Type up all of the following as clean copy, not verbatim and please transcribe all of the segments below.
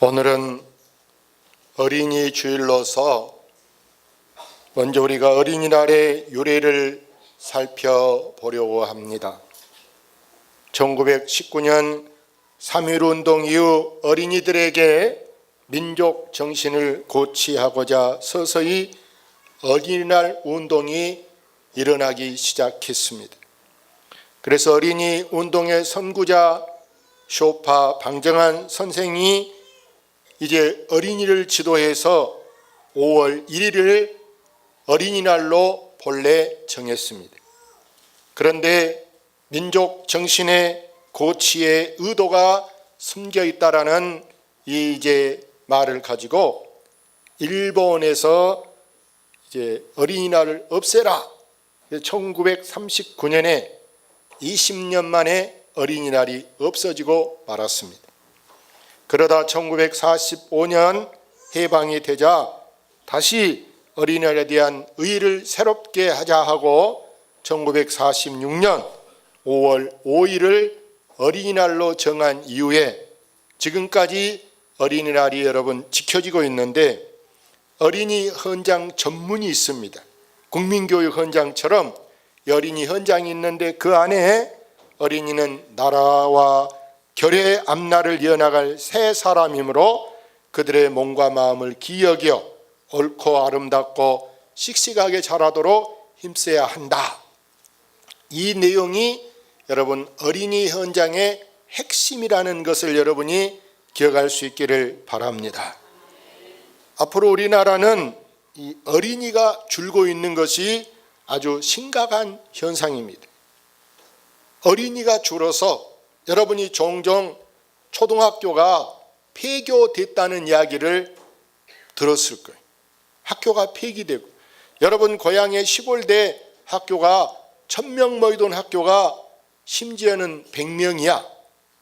오늘은 어린이 주일로서 먼저 우리가 어린이날의 유래를 살펴보려고 합니다. 1919년 3.1운동 이후 어린이들에게 민족 정신을 고취하고자 서서히 어린이날 운동이 일어나기 시작했습니다. 그래서 어린이 운동의 선구자 쇼파 방정환 선생이 이제 어린이를 지도해서 5월 1일을 어린이날로 본래 정했습니다. 그런데 민족 정신의 고취의 의도가 숨겨 있다라는 이 이제 말을 가지고 일본에서 이제 어린이날을 없애라. 1939년에 20년 만에 어린이날이 없어지고 말았습니다. 그러다 1945년 해방이 되자 다시 어린이날에 대한 의의를 새롭게 하자 하고 1946년 5월 5일을 어린이날로 정한 이후에 지금까지 어린이날이 여러분 지켜지고 있는데, 어린이 헌장 전문이 있습니다. 국민교육 헌장처럼 어린이 헌장이 있는데 그 안에 어린이는 나라와 결의 앞날을 이어나갈 새 사람이므로 그들의 몸과 마음을 기여겨 옳고 아름답고 씩씩하게 자라도록 힘써야 한다. 이 내용이 여러분 어린이 헌장의 핵심이라는 것을 여러분이 기억할 수 있기를 바랍니다. 앞으로 우리나라는 이 어린이가 줄고 있는 것이 아주 심각한 현상입니다. 어린이가 줄어서 여러분이 종종 초등학교가 폐교됐다는 이야기를 들었을 거예요. 학교가 폐기되고, 여러분 고향의 시골대 학교가 1000명 모이던 학교가 심지어는 100명이야.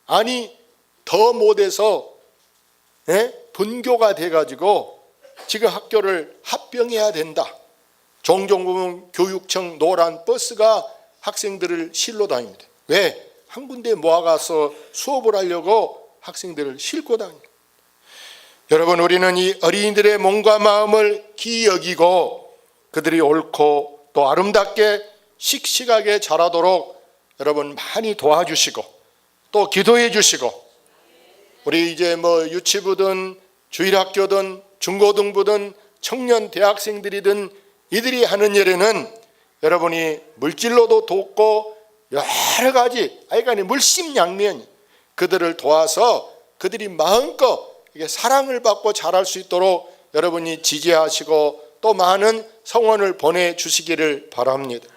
아니 더 못해서 분교가 돼가지고 지금 학교를 합병해야 된다. 종종 보면 교육청 노란 버스가 학생들을 실로 다닙니다. 왜? 한 군데 모아가서 수업을 하려고 학생들을 싣고 다닙니다. 여러분, 우리는 이 어린이들의 몸과 마음을 귀히 여기고 그들이 옳고 또 아름답게 씩씩하게 자라도록 여러분 많이 도와주시고 또 기도해 주시고, 우리 이제 유치부든 주일학교든 중고등부든 청년 대학생들이든 이들이 하는 일에는 여러분이 물질로도 돕고 여러 가지 물심양면 그들을 도와서 그들이 마음껏 사랑을 받고 자랄 수 있도록 여러분이 지지하시고 또 많은 성원을 보내주시기를 바랍니다.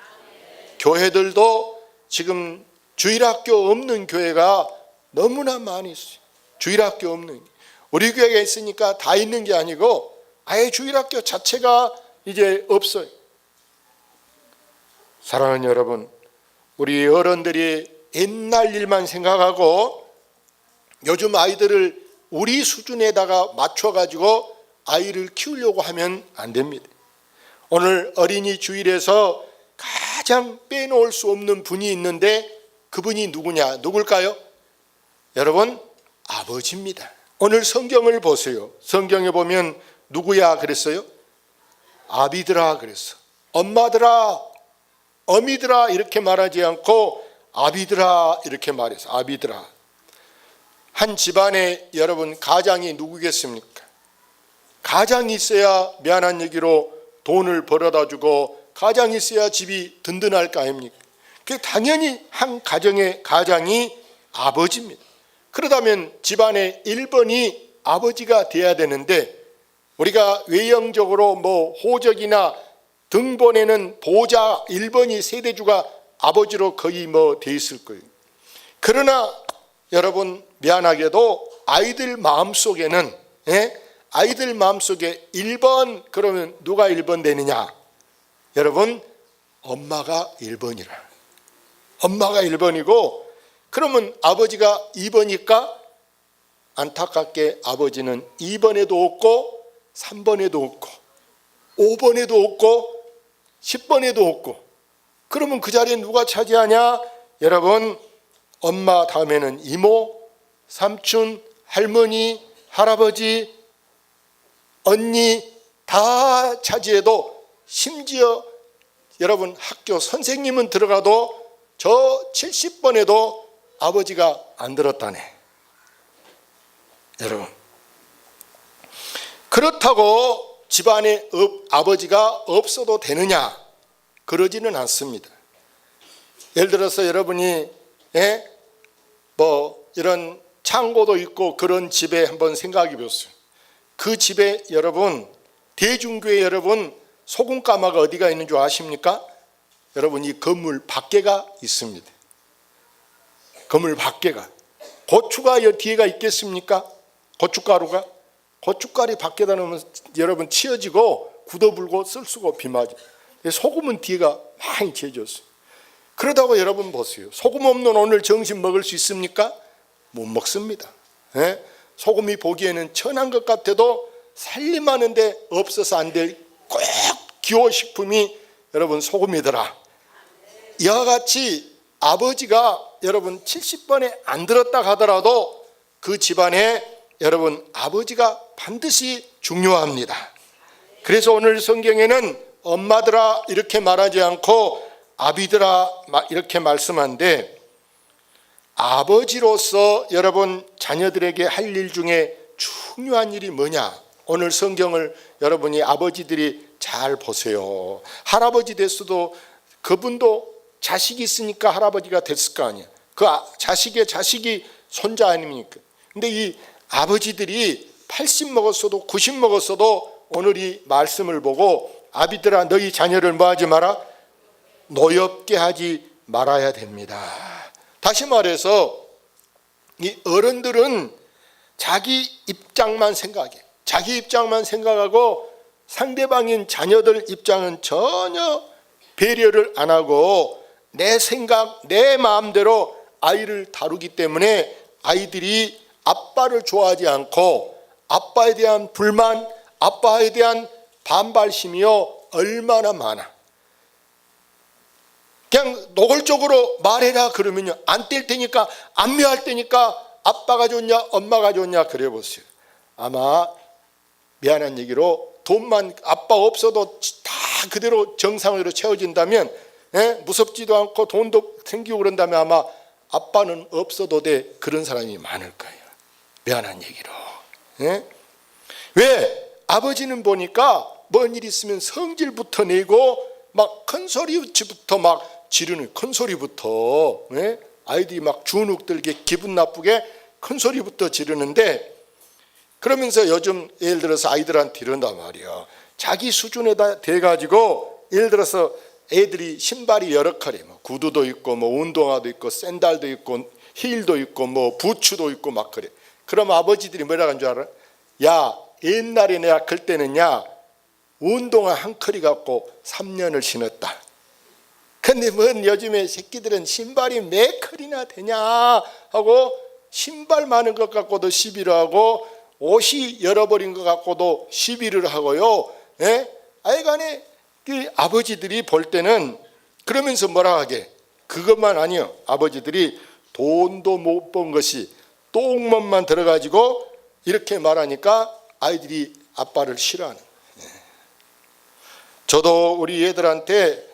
교회들도 지금 주일학교 없는 교회가 너무나 많이 있어요. 주일학교 없는, 우리 교회가 있으니까 다 있는 게 아니고 아예 주일학교 자체가 이제 없어요. 사랑하는 여러분, 우리 어른들이 옛날 일만 생각하고 요즘 아이들을 우리 수준에다가 맞춰가지고 아이를 키우려고 하면 안 됩니다. 오늘 어린이 주일에서 가장 빼놓을 수 없는 분이 있는데 그분이 누굴까요? 여러분, 아버지입니다. 오늘 성경을 보세요. 성경에 보면 누구야 그랬어요? 아비들아 그랬어. 엄마들아, 어미들아 이렇게 말하지 않고 아비들아 이렇게 말해서 아비들아. 한 집안에 여러분 가장이 누구겠습니까? 가장이 있어야 미안한 얘기로 돈을 벌어다 주고 가장이 있어야 집이 든든할 거 아닙니까? 당연히 한 가정의 가장이 아버지입니다. 그러다면 집안의 1번이 아버지가 돼야 되는데, 우리가 외형적으로 호적이나 등본에는 보자 1번이 세대주가 아버지로 거의 돼 있을 거예요. 그러나 여러분 미안하게도 아이들 마음속에는 아이들 마음속에 1번, 그러면 누가 1번 되느냐? 여러분, 엄마가 1번이라. 엄마가 1번이고, 그러면 아버지가 2번일까? 안타깝게 아버지는 2번에도 없고 3번에도 없고 5번에도 없고 10번에도 없고, 그러면 그 자리에 누가 차지하냐? 여러분, 엄마 다음에는 이모, 삼촌, 할머니, 할아버지, 언니 다 차지해도 심지어 여러분 학교 선생님은 들어가도 저 70번에도 아버지가 안 들었다네. 여러분, 그렇다고 집안에 아버지가 없어도 되느냐? 그러지는 않습니다. 예를 들어서 여러분이 뭐 이런 창고도 있고 그런 집에 한번 생각해 보세요. 그 집에 여러분, 대중교회 여러분, 소금가마가 어디가 있는 줄 아십니까? 여러분, 이 건물 밖에가 있습니다. 건물 밖에가. 고추가 여 뒤에가 있겠습니까? 고춧가루가? 고춧가루 밖에다 놓으면 여러분 치어지고 굳어불고 쓸 수가 비 맞아. 소금은 뒤에가 많이 채졌어요. 그러다가 여러분 보세요. 소금 없는 오늘 점심 먹을 수 있습니까? 못 먹습니다. 소금이 보기에는 천한 것 같아도 살림하는데 없어서 안 될 꼭 기호식품이 여러분 소금이더라. 이와 같이 아버지가 여러분 70번에 안 들었다 하더라도 그 집안에 여러분 아버지가 반드시 중요합니다. 그래서 오늘 성경에는 엄마들아 이렇게 말하지 않고 아비들아 이렇게 말씀한데, 아버지로서 여러분 자녀들에게 할 일 중에 중요한 일이 뭐냐? 오늘 성경을 여러분이 아버지들이 잘 보세요. 할아버지 됐어도 그분도 자식이 있으니까 할아버지가 됐을 거 아니야. 그 자식의 자식이 손자 아닙니까? 근데 이 아버지들이 80 먹었어도 90 먹었어도 오늘 이 말씀을 보고 아비들아 너희 자녀를 뭐하지 마라? 노엽게 하지 말아야 됩니다. 다시 말해서 이 어른들은 자기 입장만 생각해. 자기 입장만 생각하고 상대방인 자녀들 입장은 전혀 배려를 안 하고 내 생각, 내 마음대로 아이를 다루기 때문에 아이들이 아빠를 좋아하지 않고 아빠에 대한 불만, 아빠에 대한 반발심이요 얼마나 많아. 그냥 노골적으로 말해라 그러면요 안 뗄 테니까, 안 미워할 테니까 아빠가 좋냐 엄마가 좋냐 그래 보세요. 아마 미안한 얘기로 돈만 아빠 없어도 다 그대로 정상으로 채워진다면 무섭지도 않고 돈도 생기고 그런다면 아마 아빠는 없어도 돼 그런 사람이 많을 거예요. 미안한 얘기로. 왜? 아버지는 보니까 뭔 일 있으면 성질부터 내고 막 큰 소리부터 막 지르는, 큰 소리부터 아이들이 막 주눅 들게 기분 나쁘게 큰 소리부터 지르는데, 그러면서 요즘 예를 들어서 아이들한테 이런단 말이야. 자기 수준에다 돼가지고 예를 들어서 애들이 신발이 여러 컬이 뭐 구두도 있고 뭐 운동화도 있고 샌들도 있고 힐도 있고 뭐 부츠도 있고 막 그래. 그럼 아버지들이 뭐라고 하는 줄 알아? 야, 옛날에 내가 클 때는야 운동화 한 컬이 갖고 3년을 신었다. 근데 뭔 요즘에 새끼들은 신발이 몇 컬이나 되냐 하고 신발 많은 것 갖고도 시비를 하고 옷이 잃어버린 것 갖고도 시비를 하고요. 아이간에 그 아버지들이 볼 때는 그러면서 뭐라 하게? 그것만 아니요. 아버지들이 돈도 못 번 것이 똥맘만 들어가지고 이렇게 말하니까 아이들이 아빠를 싫어하는 거예요. 저도 우리 애들한테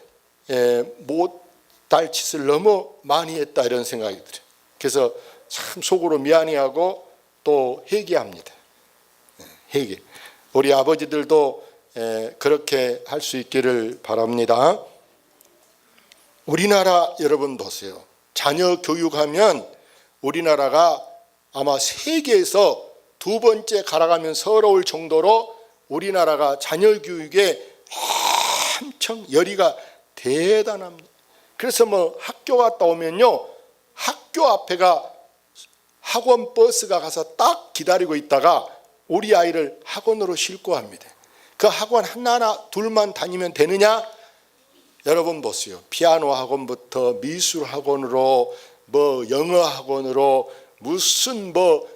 못할 짓을 너무 많이 했다 이런 생각이 들어요. 그래서 참 속으로 미안해하고 또 회개합니다. 회개. 우리 아버지들도 그렇게 할 수 있기를 바랍니다. 우리나라 여러분 보세요. 자녀 교육하면 우리나라가 아마 세계에서 두 번째 가라가면 서러울 정도로 우리나라가 자녀 교육에 엄청 열의가 대단합니다. 그래서 뭐 학교 갔다 오면요 학교 앞에가 학원 버스가 가서 딱 기다리고 있다가 우리 아이를 학원으로 싣고 합니다. 그 학원 하나하나 둘만 다니면 되느냐? 여러분 보세요. 피아노 학원부터 미술 학원으로 뭐 영어 학원으로 무슨 뭐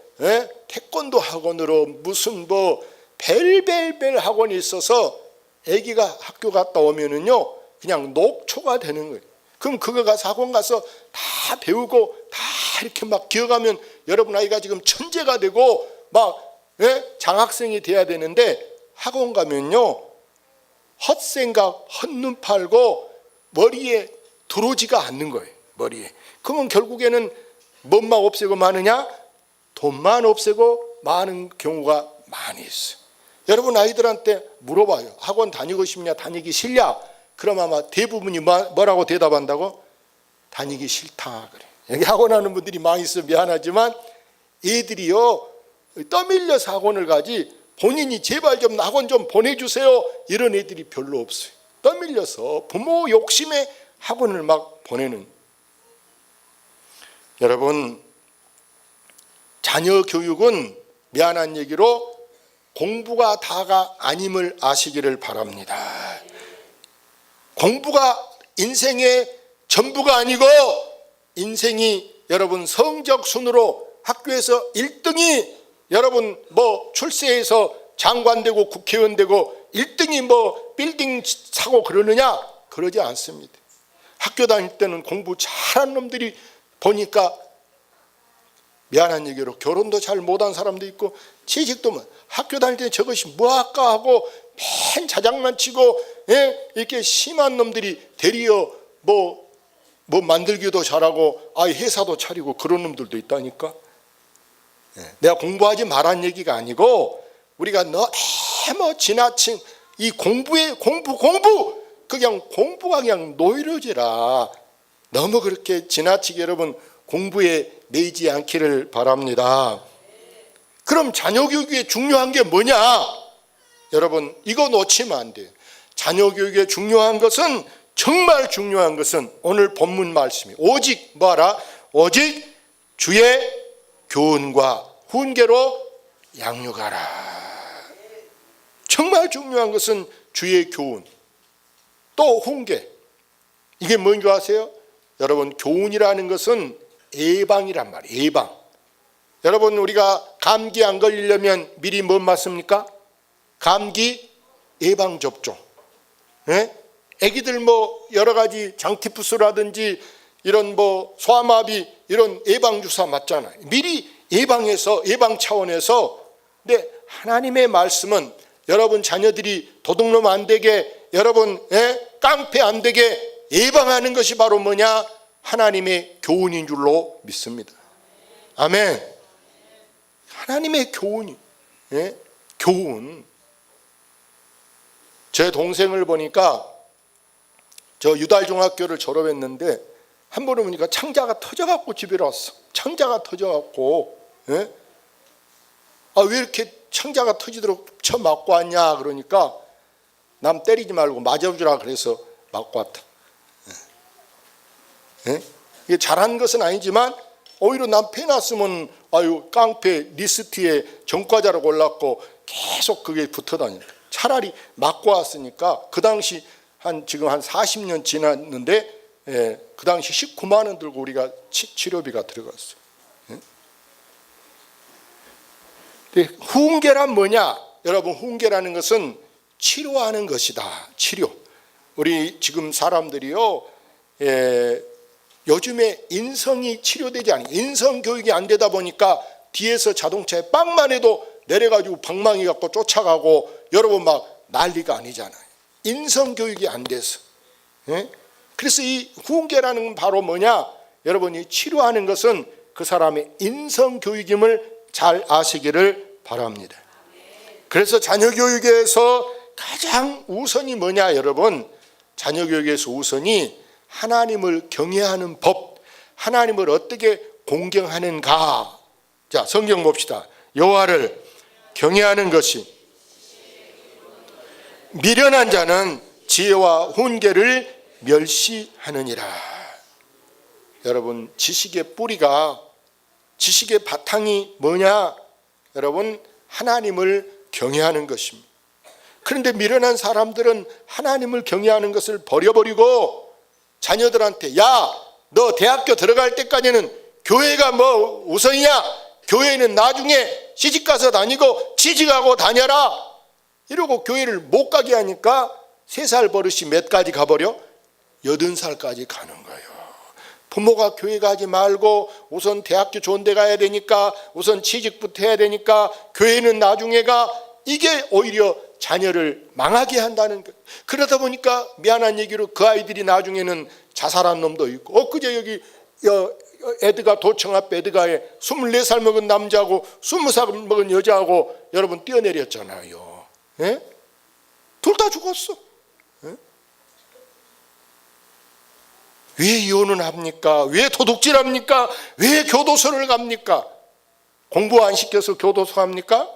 태권도 학원으로 무슨 뭐 벨벨벨 학원이 있어서 아기가 학교 갔다 오면은요 그냥 녹초가 되는 거예요. 그럼 그거 가서 학원 가서 다 배우고 다 이렇게 막 기억하면 여러분 아이가 지금 천재가 되고 막 장학생이 돼야 되는데 학원 가면요 헛생각 헛눈 팔고 머리에 들어오지가 않는 거예요. 머리에. 그러면 결국에는 뭔만 없애고 마느냐? 돈만 없애고 마는 경우가 많이 있어요. 여러분 아이들한테 물어봐요. 학원 다니고 싶냐? 다니기 싫냐? 그럼 아마 대부분이 뭐라고 대답한다고? 다니기 싫다 그래. 여기 학원 하는 분들이 많이 있어 미안하지만 애들이요 떠밀려서 학원을 가지 본인이 제발 좀 학원 좀 보내주세요 이런 애들이 별로 없어요. 떠밀려서 부모 욕심에 학원을 막 보내는. 여러분 자녀 교육은 미안한 얘기로 공부가 다가 아님을 아시기를 바랍니다. 공부가 인생의 전부가 아니고 인생이 여러분 성적 순으로 학교에서 1등이 여러분 뭐 출세해서 장관 되고 국회의원 되고 1등이 뭐 빌딩 사고 그러느냐? 그러지 않습니다. 학교 다닐 때는 공부 잘한 놈들이 보니까 미안한 얘기로 결혼도 잘 못한 사람도 있고 취직도 학교 다닐 때 저것이 뭐할까 하고 맨 자장난 치고 이렇게 심한 놈들이 대리어 뭐 만들기도 잘하고 아예 회사도 차리고 그런 놈들도 있다니까. 내가 공부하지 말란 얘기가 아니고 우리가 너무 지나친 이 공부에 공부 그냥 공부가 그냥 노이로지라 너무 그렇게 지나치게 여러분 공부에 매이지 않기를 바랍니다. 그럼 자녀 교육에 중요한 게 뭐냐? 여러분 이거 놓치면 안 돼요. 자녀 교육에 중요한 것은 정말 중요한 것은 오늘 본문 말씀이 오직 뭐하라? 오직 주의 교훈과 훈계로 양육하라. 정말 중요한 것은 주의 교훈 또 훈계. 이게 뭔지 아세요? 여러분 교훈이라는 것은 예방이란 말이에요. 예방. 여러분 우리가 감기 안 걸리려면 미리 뭐 맞습니까? 감기 예방접종. 애기들 뭐 여러 가지 장티푸스라든지 이런 뭐 소아마비 이런 예방주사 맞잖아요. 미리 예방해서 예방 차원에서. 근데 하나님의 말씀은 여러분 자녀들이 도둑놈 안 되게 여러분 깡패 안 되게 예방하는 것이 바로 뭐냐? 하나님의 교훈인 줄로 믿습니다. 아멘. 하나님의 교훈이 교훈. 제 동생을 보니까 저 유달중학교를 졸업했는데 한 번을 보니까 창자가 터져갖고 집에 왔어. 창자가 터져갖고 왜 이렇게 창자가 터지도록 쳐 맞고 왔냐 그러니까 남 때리지 말고 맞아주라 그래서 맞고 왔다. 이게 잘한 것은 아니지만 오히려 남 패놨으면 아유 깡패 리스트에 전과자로 올랐고 계속 그게 붙어 다닌다. 차라리 맞고 왔으니까 그 당시 지금 한 40년 지났는데 그 당시 19만 원 들고 우리가 치료비가 들어갔어요. 근데 훈계란 뭐냐? 여러분 훈계라는 것은 치료하는 것이다. 치료. 우리 지금 사람들이요 요즘에 인성이 치료되지 않아요. 인성 교육이 안 되다 보니까 뒤에서 자동차에 빵만 해도 내려가지고 방망이 갖고 쫓아가고 여러분 막 난리가 아니잖아요. 인성 교육이 안 돼서. 그래서 이 훈계라는 건 바로 뭐냐? 여러분이 치료하는 것은 그 사람의 인성 교육임을 잘 아시기를 바랍니다. 그래서 자녀 교육에서 가장 우선이 뭐냐 여러분? 자녀 교육에서 우선이 하나님을 경외하는 법, 하나님을 어떻게 공경하는가. 자, 성경 봅시다. 여호와를 경외하는 것이 미련한 자는 지혜와 훈계를 멸시하느니라. 여러분 지식의 뿌리가 지식의 바탕이 뭐냐? 여러분 하나님을 경외하는 것입니다. 그런데 미련한 사람들은 하나님을 경외하는 것을 버려버리고 자녀들한테 야, 너 대학교 들어갈 때까지는 교회가 뭐 우선이냐? 교회는 나중에 시집가서 다니고 취직하고 다녀라. 이러고 교회를 못 가게 하니까 3살 버릇이 몇 가지 가버려? 80살까지 가는 거예요. 부모가 교회 가지 말고 우선 대학교 좋은 데 가야 되니까, 우선 취직부터 해야 되니까, 교회는 나중에 가. 이게 오히려 자녀를 망하게 한다는 거예요. 그러다 보니까 미안한 얘기로 그 아이들이 나중에는 자살한 놈도 있고, 엊그제 여기 에드가, 도청 앞 에드가에 24살 먹은 남자하고 20살 먹은 여자하고 여러분 뛰어내렸잖아요. 예? 둘 다 죽었어. 예? 왜 이혼은 합니까? 왜 도둑질합니까? 왜 교도소를 갑니까? 공부 안 시켜서 교도소 합니까?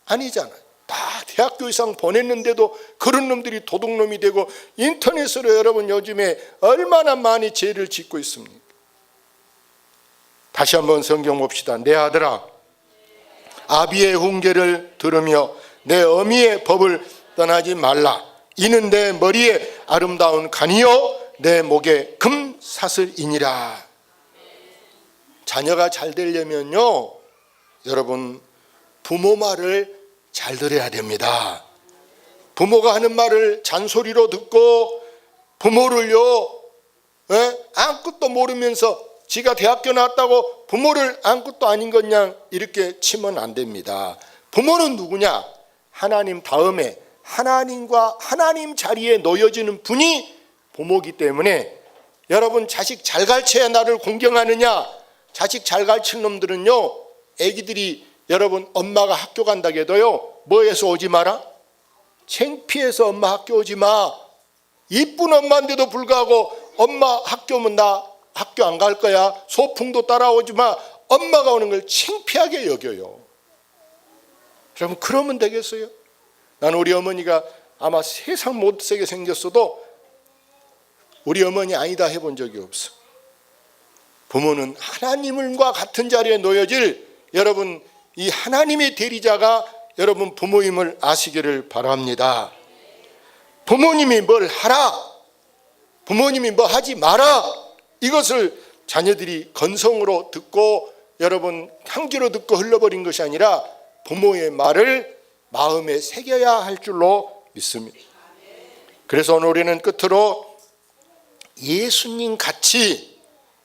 아니잖아요. 다 대학교 이상 보냈는데도 그런 놈들이 도둑놈이 되고, 인터넷으로 여러분 요즘에 얼마나 많이 죄를 짓고 있습니까? 다시 한번 성경 봅시다. 내 아들아, 아비의 훈계를 들으며 내 어미의 법을 떠나지 말라. 이는 내 머리에 아름다운 간이요 내 목에 금사슬이니라. 자녀가 잘 되려면요, 여러분 부모 말을 잘 들어야 됩니다. 부모가 하는 말을 잔소리로 듣고, 부모를요 아무것도 모르면서 지가 대학교 나왔다고 부모를 아무것도 아닌 것냥 이렇게 치면 안 됩니다. 부모는 누구냐? 하나님 다음에 하나님 자리에 놓여지는 분이 부모이기 때문에, 여러분 자식 잘 가르쳐야 나를 공경하느냐? 자식 잘 가르칠 놈들은요, 애기들이 여러분 엄마가 학교 간다고 해도요, 뭐해서 오지 마라? 창피해서 엄마 학교 오지 마. 이쁜 엄마인데도 불구하고 엄마 학교 오면 나 학교 안 갈 거야. 소풍도 따라오지 마. 엄마가 오는 걸 창피하게 여겨요. 여러분 그러면 되겠어요? 나는 우리 어머니가 아마 세상 못되게 생겼어도 우리 어머니 아니다 해본 적이 없어. 부모는 하나님과 같은 자리에 놓여질, 여러분 이 하나님의 대리자가 여러분 부모임을 아시기를 바랍니다. 부모님이 뭘 하라, 부모님이 뭐 하지 마라, 이것을 자녀들이 건성으로 듣고 여러분 향기로 듣고 흘러버린 것이 아니라 부모의 말을 마음에 새겨야 할 줄로 믿습니다. 그래서 오늘 우리는 끝으로 예수님 같이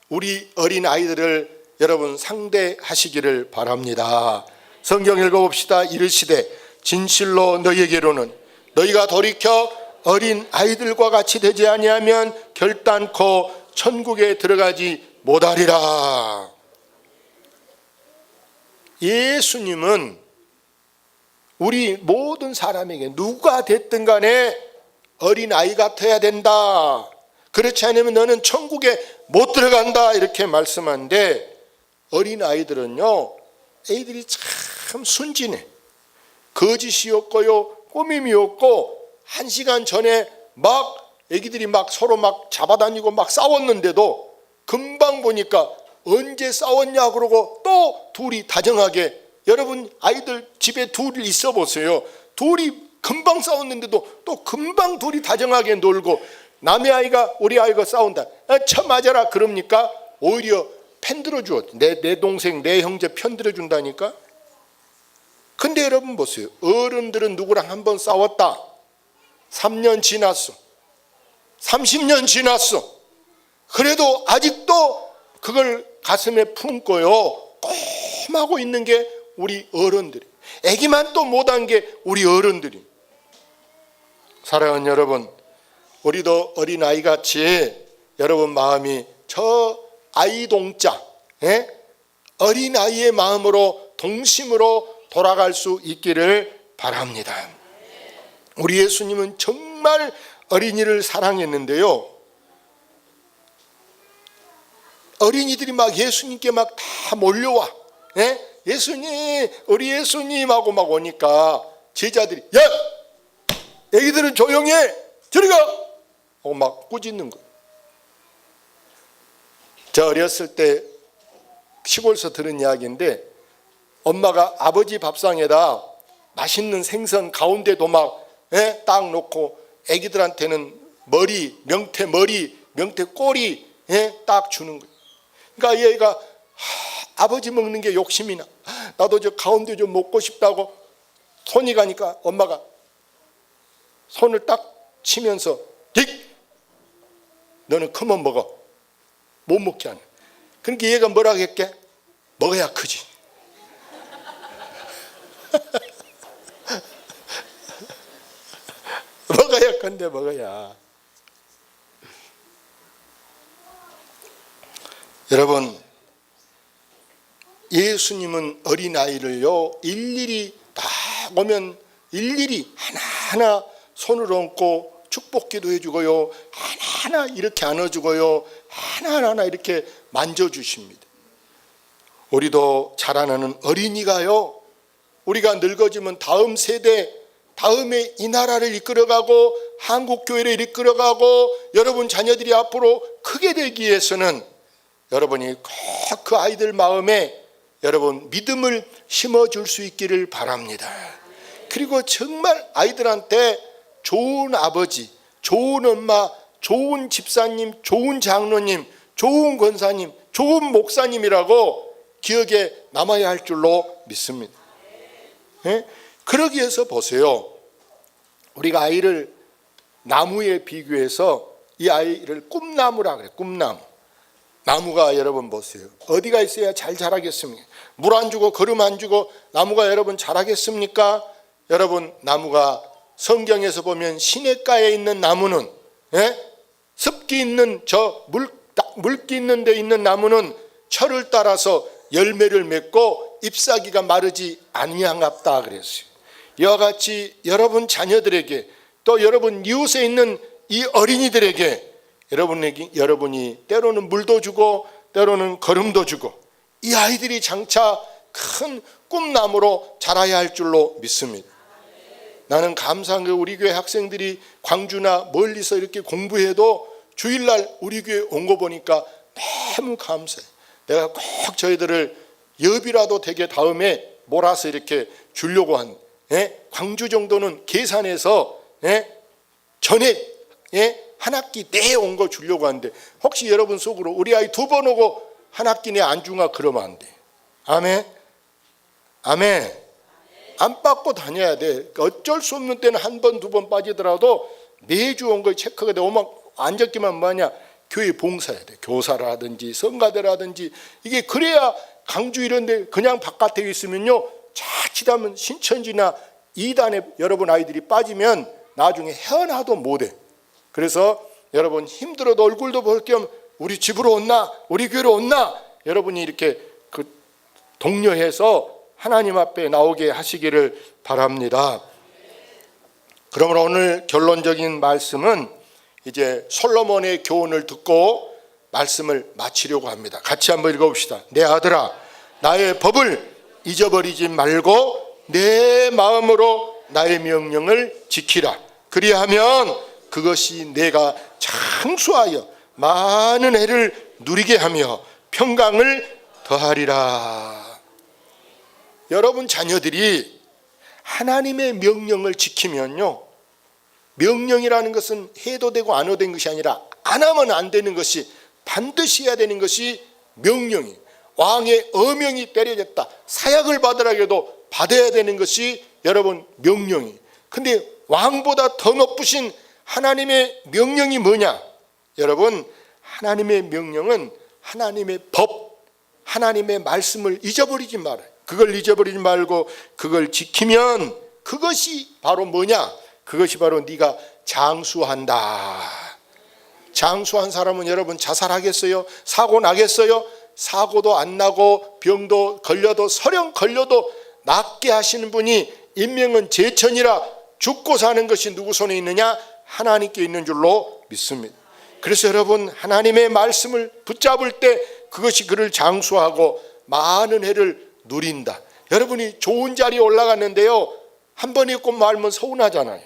우리 어린 아이들을 여러분 상대하시기를 바랍니다. 성경 읽어봅시다. 이르시되 진실로 너희에게로는 너희가 돌이켜 어린 아이들과 같이 되지 아니하면 결단코 천국에 들어가지 못하리라. 예수님은 우리 모든 사람에게 누가 됐든 간에 어린 아이 같아야 된다. 그렇지 않으면 너는 천국에 못 들어간다. 이렇게 말씀하는데, 어린 아이들은요, 애들이 참 순진해. 거짓이 없고요, 꾸밈이 없고, 1시간 전에 막 애기들이 막 서로 막 잡아다니고 막 싸웠는데도 금방 보니까 언제 싸웠냐 그러고 또 둘이 다정하게, 여러분 아이들 집에 둘이 있어 보세요. 둘이 금방 싸웠는데도 또 금방 둘이 다정하게 놀고, 남의 아이가 우리 아이가 싸운다, 쳐 맞아라 그럽니까? 오히려 편들어 줘. 내 동생 내 형제 편들어 준다니까. 근데 여러분 보세요. 어른들은 누구랑 한번 싸웠다, 3년 지났어, 30년 지났어. 그래도 아직도 그걸 가슴에 품고요 꼼하고 있는 게 우리 어른들이, 애기만 또 못한 게 우리 어른들이. 사랑하는 여러분, 우리도 어린아이같이 여러분 마음이 저 아이동자, 어린아이의 마음으로 동심으로 돌아갈 수 있기를 바랍니다. 우리 예수님은 정말 어린이를 사랑했는데요, 어린이들이 막 예수님께 막 다 몰려와. 예수님, 우리 예수님 하고 막 오니까 제자들이, 야! 애기들은 조용히 해! 저리 가! 하고 막 꾸짖는 거예요. 저 어렸을 때 시골에서 들은 이야기인데, 엄마가 아버지 밥상에다 맛있는 생선 가운데도 막 딱 놓고 애기들한테는 명태 꼬리 딱 주는 거예요. 그러니까 얘가 아버지 먹는 게 욕심이 나, 나도 저 가운데 좀 먹고 싶다고 손이 가니까 엄마가 손을 딱 치면서, 너는 그만 먹어. 못 먹지 않아요. 그러니까 얘가 뭐라고 했게? 먹어야 크지. 먹어야 큰데 먹어야. 여러분, 예수님은 어린아이를요 일일이 다 오면 일일이 하나하나 손을 얹고 축복기도 해주고요, 하나하나 이렇게 안아주고요, 하나하나 이렇게 만져주십니다. 우리도 자라나는 어린이가요, 우리가 늙어지면 다음 세대, 다음에 이 나라를 이끌어가고 한국교회를 이끌어가고 여러분 자녀들이 앞으로 크게 되기 위해서는 여러분이 꼭 그 아이들 마음에 여러분 믿음을 심어줄 수 있기를 바랍니다. 그리고 정말 아이들한테 좋은 아버지, 좋은 엄마, 좋은 집사님, 좋은 장로님, 좋은 권사님, 좋은 목사님이라고 기억에 남아야 할 줄로 믿습니다. 네? 그러기 위해서 보세요. 우리가 아이를 나무에 비교해서 이 아이를 꿈나무라 그래요. 꿈나무. 나무가 여러분 보세요. 어디가 있어야 잘 자라겠습니까? 물 안 주고 거름 안 주고 나무가 여러분 자라겠습니까? 여러분, 나무가 성경에서 보면 시냇가에 있는 나무는, 습기 있는 물기 있는 데 있는 나무는 철을 따라서 열매를 맺고 잎사귀가 마르지 아니한갑다 그랬어요. 이와 같이 여러분 자녀들에게, 또 여러분 이웃에 있는 이 어린이들에게 여러분이 때로는 물도 주고 때로는 거름도 주고 이 아이들이 장차 큰 꿈나무로 자라야 할 줄로 믿습니다. 나는 감사한 게 우리 교회 학생들이 광주나 멀리서 이렇게 공부해도 주일날 우리 교회 온 거 보니까 너무 감사해. 내가 꼭 저희들을 엽이라도 되게 다음에 몰아서 이렇게 주려고 한, 광주 정도는 계산해서 전에 한 학기 내에 온 거 주려고 하는데 혹시 여러분 속으로 우리 아이 2번 오고 한 학기 내에 안 주나 그러면 안 돼. 아멘. 아멘. 안 받고 다녀야 돼. 어쩔 수 없는 때는 1번 2번 빠지더라도 매주 온 걸 체크가 돼. 오면 안 적기만 뭐하냐, 교회 봉사해야 돼. 교사라든지 성가대라든지. 이게 그래야 강주 이런 데 그냥 바깥에 있으면요 자칫하면 신천지나 이단에 여러분 아이들이 빠지면 나중에 헤어나도 못해. 그래서 여러분 힘들어도 얼굴도 볼 겸 우리 집으로 온나, 우리 교회로 온나, 여러분이 이렇게 독려해서 하나님 앞에 나오게 하시기를 바랍니다. 그러므로 오늘 결론적인 말씀은 이제 솔로몬의 교훈을 듣고 말씀을 마치려고 합니다. 같이 한번 읽어봅시다. 내 아들아, 나의 법을 잊어버리지 말고 내 마음으로 나의 명령을 지키라. 그리하면 그것이 내가 장수하여 많은 해를 누리게 하며 평강을 더하리라. 여러분 자녀들이 하나님의 명령을 지키면요, 명령이라는 것은 해도 되고 안 해도 되는 것이 아니라 안 하면 안 되는 것이, 반드시 해야 되는 것이 명령이, 왕의 어명이 때려졌다, 사약을 받으라고 해도 받아야 되는 것이 여러분 명령이. 근데 왕보다 더 높으신 하나님의 명령이 뭐냐? 여러분, 하나님의 명령은 하나님의 법, 하나님의 말씀을 잊어버리지 말아요. 그걸 잊어버리지 말고 그걸 지키면 그것이 바로 뭐냐? 그것이 바로 네가 장수한다. 장수한 사람은 여러분 자살하겠어요? 사고 나겠어요? 사고도 안 나고 병도 걸려도 설령 걸려도 낫게 하시는 분이 인명은 제천이라 죽고 사는 것이 누구 손에 있느냐? 하나님께 있는 줄로 믿습니다. 그래서 여러분 하나님의 말씀을 붙잡을 때 그것이 그를 장수하고 많은 해를 누린다. 여러분이 좋은 자리에 올라갔는데요, 한 번 읽고 말면 서운하잖아요.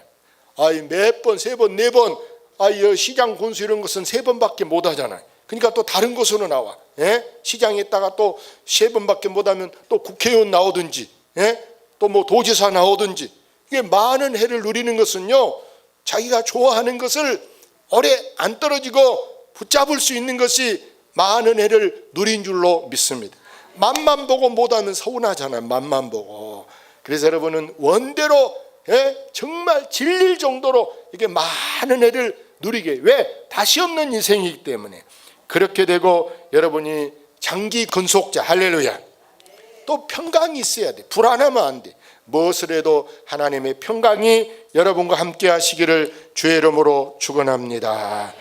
몇 번, 3번, 4번, 시장 군수 이런 것은 3번밖에 못 하잖아요. 그러니까 또 다른 곳으로 나와. 시장에 있다가 또 3번밖에 못 하면 또 국회의원 나오든지, 또 뭐 도지사 나오든지. 이게 많은 해를 누리는 것은요, 자기가 좋아하는 것을 오래 안 떨어지고 붙잡을 수 있는 것이 많은 해를 누린 줄로 믿습니다. 맛만 보고 못하면 서운하잖아요. 맛만 보고. 그래서 여러분은 원대로 정말 질릴 정도로 이게 많은 해를 누리게. 왜? 다시 없는 인생이기 때문에. 그렇게 되고 여러분이 장기 근속자, 할렐루야. 또 평강이 있어야 돼. 불안하면 안 돼. 무엇을 해도 하나님의 평강이 여러분과 함께 하시기를 주의 이름으로 축원합니다.